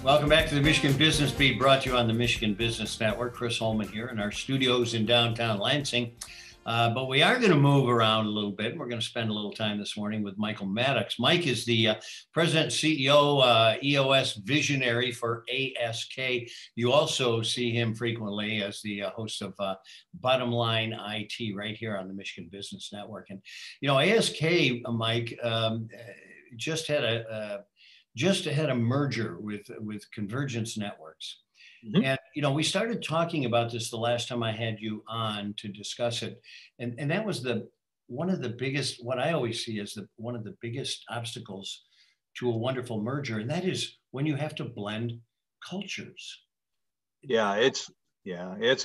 Welcome back to the Michigan Business Beat, brought to you on the Michigan Business Network. Chris Holman here in our studios in downtown Lansing. But we are going to move around a little bit. We're going to spend a little time this morning with Michael Maddox. Mike is the President and CEO, EOS Visionary for ASK. You also see him frequently as the host of Bottom Line IT right here on the Michigan Business Network. And, you know, ASK, Mike, just had a merger with Convergence Networks. Mm-hmm. And, you know, we started talking about this the last time I had you on to discuss it. And that was one of the biggest, what I always see as one of the biggest obstacles to a wonderful merger. And that is when you have to blend cultures. It's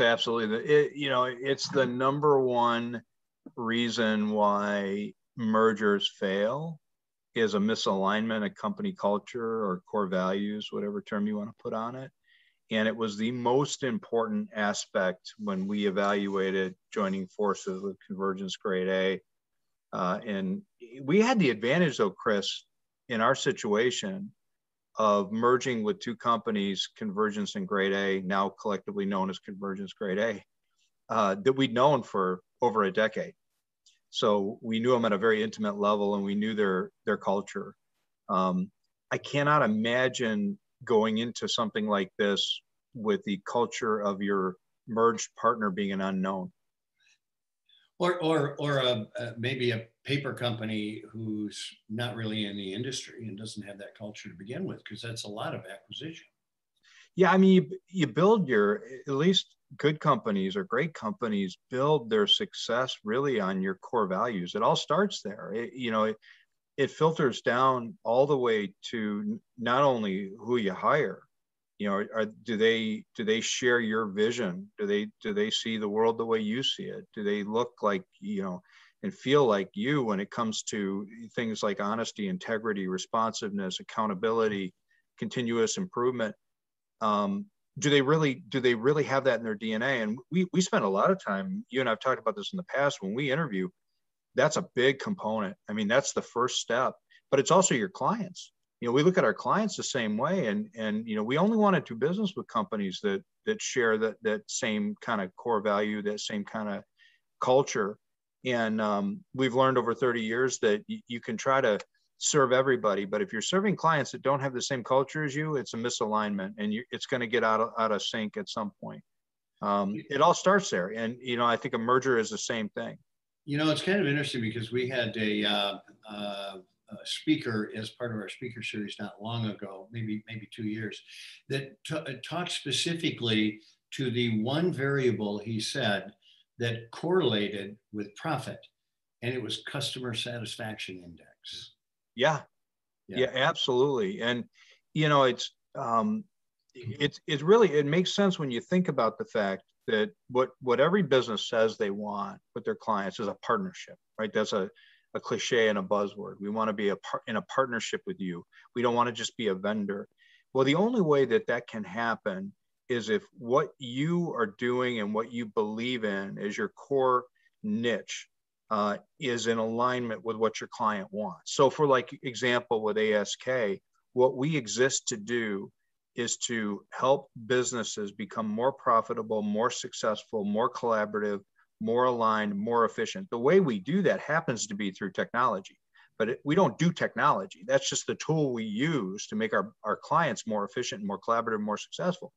absolutely, it's the number one reason why mergers fail is a misalignment of company culture or core values, whatever term you want to put on it. And it was the most important aspect when we evaluated joining forces with Convergence Grade A. And we had the advantage, though, Chris, in our situation of merging with two companies, Convergence and Grade A, now collectively known as Convergence Grade A, that we'd known for over a decade. So we knew them at a very intimate level, and we knew their culture. I cannot imagine going into something like this with the culture of your merged partner being an unknown. Or maybe a paper company who's not really in the industry and doesn't have that culture to begin with, because that's a lot of acquisition. Yeah, I mean, you build at least good companies or great companies build their success really on your core values. It all starts there. It filters down all the way to not only who you hire, do they share your vision? Do they see the world the way you see it? Do they look like, and feel like you when it comes to things like honesty, integrity, responsiveness, accountability, continuous improvement? Do they really have that in their DNA? And we spend a lot of time, you and I've talked about this in the past, when we interview, that's a big component. I mean, that's the first step, but it's also your clients. We look at our clients the same way, and we only want to do business with companies that share that same kind of core value, that same kind of culture. And we've learned over 30 years that you can try to serve everybody, but if you're serving clients that don't have the same culture as you, it's a misalignment, and it's going to get out of sync at some point. It all starts there, and I think a merger is the same thing. It's kind of interesting because we had a speaker as part of our speaker series not long ago, maybe 2 years, that talked specifically to the one variable he said that correlated with profit, and it was customer satisfaction index. Yeah, absolutely. And, it's really, it makes sense when you think about the fact that what every business says they want with their clients is a partnership, right? That's a cliche and a buzzword. We want to be in a partnership with you. We don't want to just be a vendor. Well, the only way that can happen is if what you are doing and what you believe in is your core niche, is in alignment with what your client wants. So for example, with ASK, what we exist to do is to help businesses become more profitable, more successful, more collaborative, more aligned, more efficient. The way we do that happens to be through technology, but we don't do technology. That's just the tool we use to make our clients more efficient, more collaborative, more successful.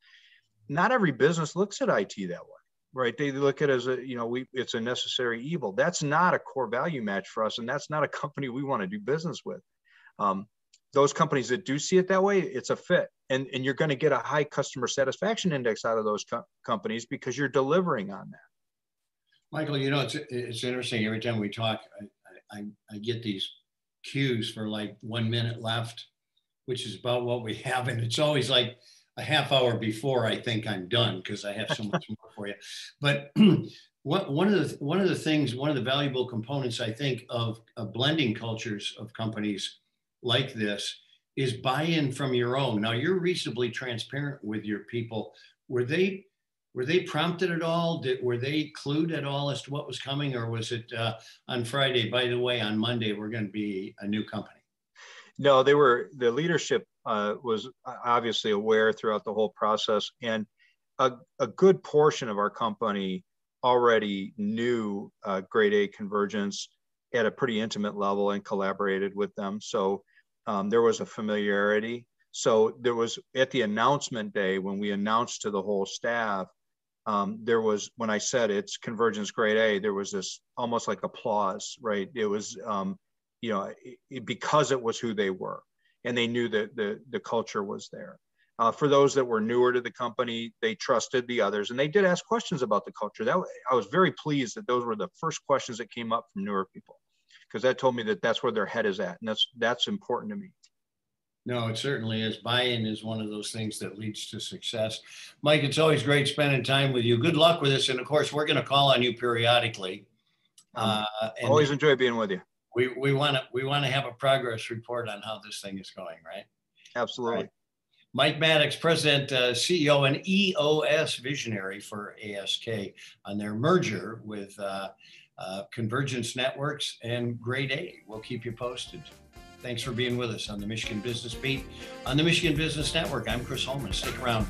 Not every business looks at IT that way. Right. They look at it as it's a necessary evil. That's not a core value match for us. And that's not a company we want to do business with. Those companies that do see it that way, it's a fit. And you're going to get a high customer satisfaction index out of those companies because you're delivering on that. Michael, it's interesting. Every time we talk, I get these cues for 1 minute left, which is about what we have. And it's always like a half hour before I think I'm done because I have so much more for you. But one of the valuable components, I think, of blending cultures of companies like this is buy-in from your own. Now, you're reasonably transparent with your people. Were they prompted at all? Were they clued at all as to what was coming, or was it on Friday, by the way, on Monday, we're going to be a new company? No, the leadership was obviously aware throughout the whole process, and a good portion of our company already knew Grade A Convergence at a pretty intimate level and collaborated with them. So there was a familiarity. So there was, at the announcement day, when we announced to the whole staff, there was, when I said it's Convergence Grade A, there was this almost like applause, right? It was, because it was who they were, and they knew that the culture was there. For those that were newer to the company, they trusted the others, and they did ask questions about the culture. I was very pleased that those were the first questions that came up from newer people, because that told me that that's where their head is at, and that's important to me. No, it certainly is. Buyin is one of those things that leads to success. Mike, it's always great spending time with you. Good luck with this, and of course, we're going to call on you periodically. Always enjoy being with you. We want to have a progress report on how this thing is going, right? Absolutely. Right. Mike Maddox, President, CEO, and EOS Visionary for ASK on their merger with Convergence Networks and Grade A. We'll keep you posted. Thanks for being with us on the Michigan Business Beat on the Michigan Business Network. I'm Chris Holman. Stick around.